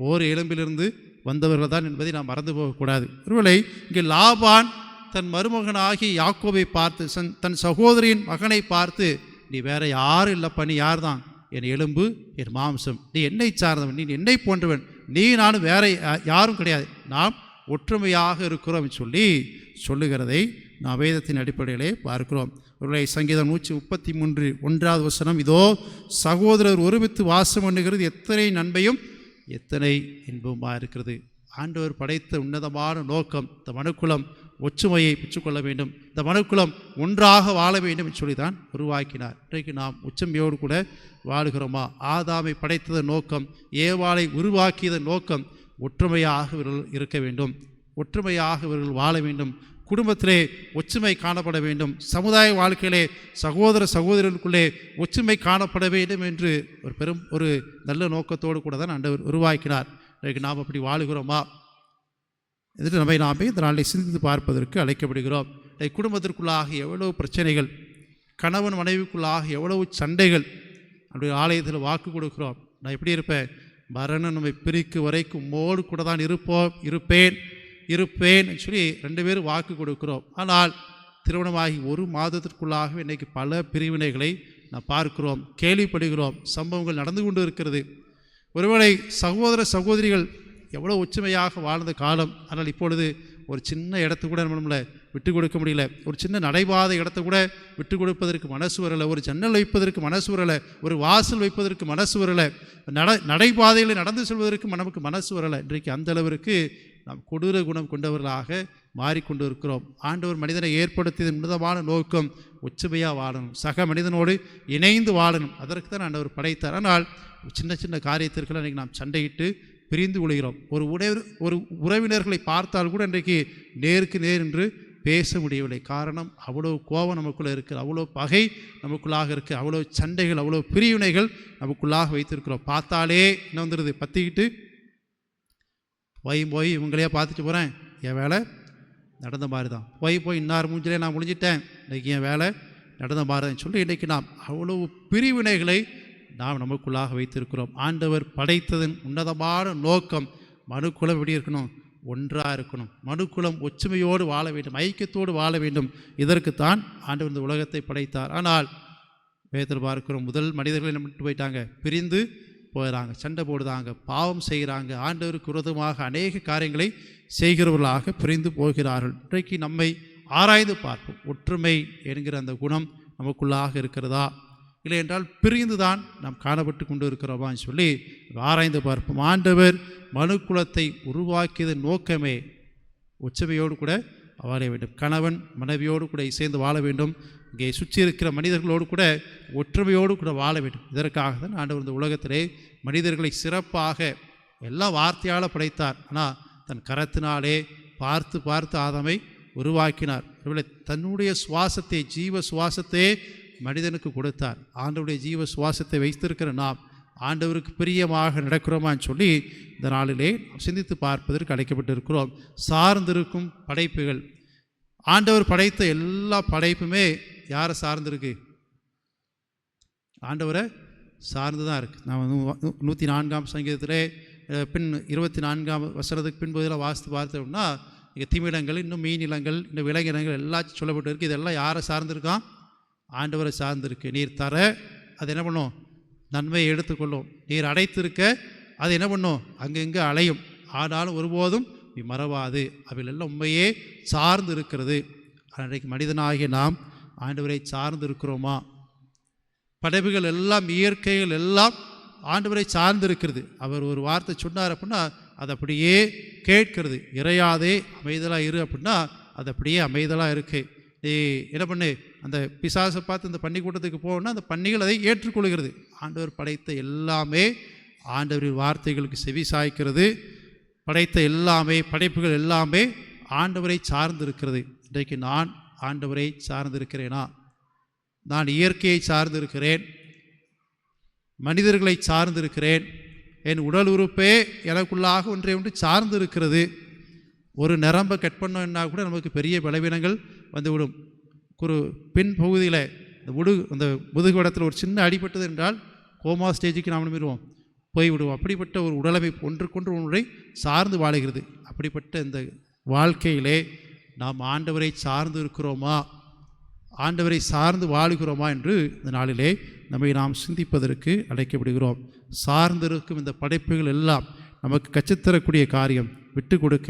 Speaker 1: ஓர் எலும்பிலிருந்து வந்தவர்கள் தான் என்பதை நாம் மறந்து போகக்கூடாது. ஒருவேளை இங்கே லாபான் தன் மருமகனாகி யாக்கோபை பார்த்து, தன் சகோதரியின் மகனை பார்த்து, நீ வேற யாரும் இல்லைப்பா, நீ யார் தான்? என் எலும்பு, என் மாம்சம், நீ என்னை சார்ந்தவன், நீ என்னை போன்றவன், நீ நானும் வேற யாரும் கிடையாது, நாம் ஒற்றுமையாக இருக்கிறோம் சொல்லி சொல்லுகிறதை நாம் வேதத்தின் அடிப்படையிலே பார்க்கிறோம். ஒருவேளை சங்கீதம் 133:1வது வசனம், இதோ சகோதரர் ஒருமித்து வாசம் பண்ணுகிறது எத்தனை நன்மையும் எத்தனை இன்பமாக இருக்கிறது. ஆண்டவர் படைத்த உன்னதமான நோக்கம் இந்த மனுக்குலம் ஒற்றுமையை பெற்றுக்கொள்ள வேண்டும், இந்த மனுக்குலம் ஒன்றாக வாழ வேண்டும் என்று சொல்லி தான் உருவாக்கினார். இன்றைக்கு நாம் ஒற்றுமையோடு கூட வாழுகிறோமா? ஆதாமை படைத்ததன் நோக்கம், ஏவாளை உருவாக்கியதன் நோக்கம் ஒற்றுமையாக இவர்கள் இருக்க வேண்டும், ஒற்றுமையாக இவர்கள் வாழ வேண்டும், குடும்பத்திலே ஒற்றுமை காணப்பட வேண்டும், சமுதாய வாழ்க்கையிலே சகோதர சகோதரர்களுக்குள்ளே ஒற்றுமை காணப்பட வேண்டும் என்று ஒரு நல்ல நோக்கத்தோடு கூட தான் ஆண்டவர் உருவாக்கினார். இன்றைக்கு நாம் அப்படி வாழுகிறோமா என்று நாமே இந்த நாளை சிந்தித்து பார்ப்பதற்கு அழைக்கப்படுகிறோம். குடும்பத்திற்குள்ளாக எவ்வளவு பிரச்சனைகள், கணவன் மனைவிக்குள்ளாக எவ்வளவு சண்டைகள், அப்படி ஆலயத்தில் வாக்கு கொடுக்கிறோம். நான் எப்படி இருப்பேன்? மரணம் நம்மை பிரிக்கு வரைக்கும் உம்மோடு கூட தான் இருப்பேன் சொல்லி 2 பேரும் வாக்கு கொடுக்கிறோம். ஆனால் திருமணமாகி 1 மாதத்திற்குள்ளாகவே இன்றைக்கு பல பிரிவினைகளை நாம் பார்க்கிறோம், கேள்விப்படுகிறோம், சம்பவங்கள் நடந்து கொண்டு இருக்கிறது. ஒருவேளை சகோதர சகோதரிகள் எவ்வளோ ஒற்றுமையாக வாழ்ந்த காலம், ஆனால் இப்பொழுது ஒரு சின்ன இடத்து கூட நம்மளை விட்டு கொடுக்க முடியல, ஒரு சின்ன நடைபாத இடத்த கூட விட்டு கொடுப்பதற்கு மனசு வரலை, ஒரு ஜன்னல் வைப்பதற்கு மனசு வரலை, ஒரு வாசல் வைப்பதற்கு மனசு வரலை, நடைபாதையில் நடந்து செல்வதற்கு நமக்கு மனசு வரலை. இன்றைக்கு அந்த அளவிற்கு நாம் கொடூர குணம் கொண்டவர்களாக மாறிக்கொண்டு இருக்கிறோம். ஆண்டவர் மனிதனை ஏற்படுத்தியதன் உன்னதமான நோக்கம் ஒற்றுமையாக வாழணும், சக மனிதனோடு இணைந்து வாழணும். அதற்கு தான் ஆண்டவர் படைத்தார். ஆனால் சின்ன சின்ன காரியத்திற்கெல்லாம் இன்றைக்கி நாம் சண்டையிட்டு பிரிந்து கொள்கிறோம். ஒரு உறவினர்களை பார்த்தால் கூட இன்றைக்கு நேருக்கு நேர் என்று பேச முடியவில்லை. காரணம், அவ்வளோ கோபம் நமக்குள்ளே இருக்குது, அவ்வளோ பகை நமக்குள்ளாக இருக்குது, அவ்வளோ சண்டைகள், அவ்வளோ பிரிவினைகள் நமக்குள்ளாக வைத்திருக்கிறோம். பார்த்தாலே என்ன வந்துடுது, பற்றிக்கிட்டு போய் இவங்களையே பார்த்துட்டு போகிறேன், என் வேலை நடந்த மாதிரி தான், போய் இன்னார் மூஞ்சிலே நான் முடிஞ்சிட்டேன், இன்றைக்கி என் வேலை நடந்த மாதிரி தான் சொல்லி இன்றைக்கி நாம் அவ்வளவு பிரிவினைகளை நாம் நமக்குள்ளாக வைத்திருக்கிறோம். ஆண்டவர் படைத்ததன் உன்னதமான நோக்கம் மனுக்குலம் எப்படி இருக்கணும்? ஒன்றாக இருக்கணும். மனுக்குலம் ஒற்றுமையோடு வாழ வேண்டும், ஐக்கியத்தோடு வாழ வேண்டும். இதற்குத்தான் ஆண்டவர் இந்த உலகத்தை படைத்தார். ஆனால் வேதத்தில் பார்க்கிறோம், முதல் மனிதர்கள் என்ன பண்ணிட்டு போயிட்டாங்க? பிரிந்து போயிடறாங்க, சண்டை போடுறாங்க, பாவம் செய்கிறாங்க, ஆண்டவருக்கு விரோதமாக அநேக காரியங்களை செய்கிறவர்களாக பிரிந்து போகிறார்கள். இன்றைக்கு நம்மை ஆராய்ந்து பார்ப்போம், ஒற்றுமை என்கிற அந்த குணம் நமக்குள்ளாக இருக்கிறதா, இல்லை என்றால் பிரிந்து தான் நாம் காணப்பட்டு கொண்டு இருக்கிறோமான்னு சொல்லி ஆராய்ந்து பார்ப்போம். ஆண்டவர் மனுக்குலத்தை உருவாக்கியது நோக்கமே ஒற்றுமையோடு கூட வாழ வேண்டும், கணவன் மனைவியோடு கூட இசைந்து வாழ வேண்டும், இங்கே சுற்றி இருக்கிற மனிதர்களோடு கூட ஒற்றுமையோடு கூட வாழ வேண்டும். இதற்காக தான் ஆண்டவர் இந்த உலகத்திலே மனிதர்களை சிறப்பாக எல்லாம் வார்த்தையால் படைத்தார். ஆனால் தன் கரத்தினாலே பார்த்து ஆதாமை உருவாக்கினார். தன்னுடைய சுவாசத்தை, ஜீவ சுவாசத்தை மனிதனுக்கு கொடுத்தார். ஆண்டவருடைய ஜீவ சுவாசத்தை வைத்திருக்கிற நாம் ஆண்டவருக்கு பிரியமாக நடக்கிறோமான்னு சொல்லி இந்த நாளிலே சிந்தித்து பார்ப்பதற்கு அழைக்கப்பட்டிருக்கிறோம். சார்ந்திருக்கும் படைப்புகள், ஆண்டவர் படைத்த எல்லா படைப்புமே யாரை சார்ந்திருக்கு? ஆண்டவரை சார்ந்து தான் இருக்குது. நான் 104ஆம் சங்கீதத்திலே 24ஆம் வசனத்துக்கு பின்பகுதியில் வாசித்து பார்த்தோம்னா, இங்கே திமிடங்கள், இன்னும் மீனிலங்கள், இன்னும் விலங்கினங்கள் எல்லாம் சொல்லப்பட்டு இருக்குது. இதெல்லாம் யாரை சார்ந்திருக்கான்? ஆண்டவரை சார்ந்திருக்கு. நீர் தர அது என்ன பண்ணும்? நன்மையை எடுத்துக்கொள்ளும். நீர் அடைத்திருக்க அது என்ன பண்ணும்? அங்கங்கே அலையும், ஆனாலும் ஒருபோதும் மறவாது. அவைகள் எல்லாம் உண்மையே சார்ந்து இருக்கிறது. அன்றைக்கு மனிதனாகிய நாம் ஆண்டவரை சார்ந்து இருக்கிறோமா? படைப்புகள் எல்லாம், இயற்கைகள் எல்லாம் ஆண்டவரை சார்ந்து இருக்கிறது. அவர் ஒரு வார்த்தை சொன்னார் அப்படின்னா அது அப்படியே கேட்கிறது. இறையாதே அமைதலாக இரு அப்படின்னா அது அப்படியே அமைதலாக இருக்கு. நீ என்ன பண்ணு, அந்த பிசாசை பார்த்து இந்த பன்னி கூட்டத்துக்கு போகணுன்னா அந்த பன்னிகள் அதை ஏற்றுக்கொள்கிறது. ஆண்டவர் படைத்த எல்லாமே ஆண்டவரின் வார்த்தைகளுக்கு செவி சாய்க்கிறது. படைத்த எல்லாமே, படைப்புகள் எல்லாமே ஆண்டவரை சார்ந்து இருக்கிறது. இன்றைக்கு நான் ஆண்டவரை சார்ந்திருக்கிறேனா? நான் இயற்கையை சார்ந்திருக்கிறேன், மனிதர்களை சார்ந்திருக்கிறேன், என் உடல் உறுப்பே எனக்குள்ளாக ஒன்றை ஒன்று சார்ந்து இருக்கிறது. ஒரு நரம்பை கட் பண்ணோன்னா கூட நமக்கு பெரிய பலவீனங்கள் வந்துவிடும். ஒரு பின் பகுதியில் அந்த முதுகுடத்தில் ஒரு சின்ன அடிபட்டது என்றால் கோமா ஸ்டேஜுக்கு நாம் நிமிடுவோம், போய்விடுவோம். அப்படிப்பட்ட ஒரு உடலமைப்பு ஒன்றுக்கொன்று ஒன்றை சார்ந்து வாழுகிறது. அப்படிப்பட்ட இந்த வாழ்க்கையிலே நாம் ஆண்டவரை சார்ந்து இருக்கிறோமா, ஆண்டவரை சார்ந்து வாழுகிறோமா என்று இந்த நாளிலே நம்மை நாம் சிந்திப்பதற்கு அழைக்கப்படுகிறோம். சார்ந்திருக்கும் இந்த படைப்புகள் எல்லாம் நமக்கு கற்றுத்தரக்கூடிய காரியம், விட்டு கொடுக்க,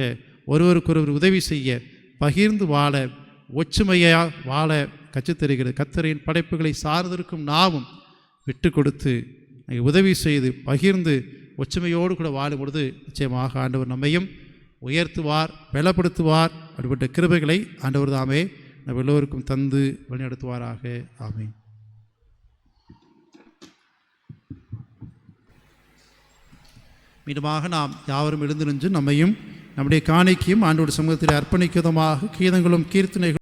Speaker 1: ஒருவருக்கொருவர் உதவி செய்ய, பகிர்ந்து வாழ, ஒற்றுமையாக வாழ கற்றுத்தருகிறது. கர்த்தரின் படைப்புகளை சார்ந்திருக்கும் நாமும் விட்டு கொடுத்து உதவி செய்து பகிர்ந்து ஒற்றுமையோடு கூட வாழும் பொழுது நிச்சயமாக ஆண்டவர் நம்மையும் உயர்த்துவார், பலப்படுத்துவார். அப்படிப்பட்ட கிருபைகளை ஆண்டவர் தாமே நம்ம எல்லோருக்கும் தந்து வழிநடத்துவாராக. ஆமென். மீண்டுமாக நாம் யாவரும் எழுந்து நின்று நம்மையும் நம்முடைய காணிக்கையும் ஆண்டவருடைய சமூகத்தில் அர்ப்பணிக்கிறதுமாக கீதங்களும் கீர்த்தனைகளும்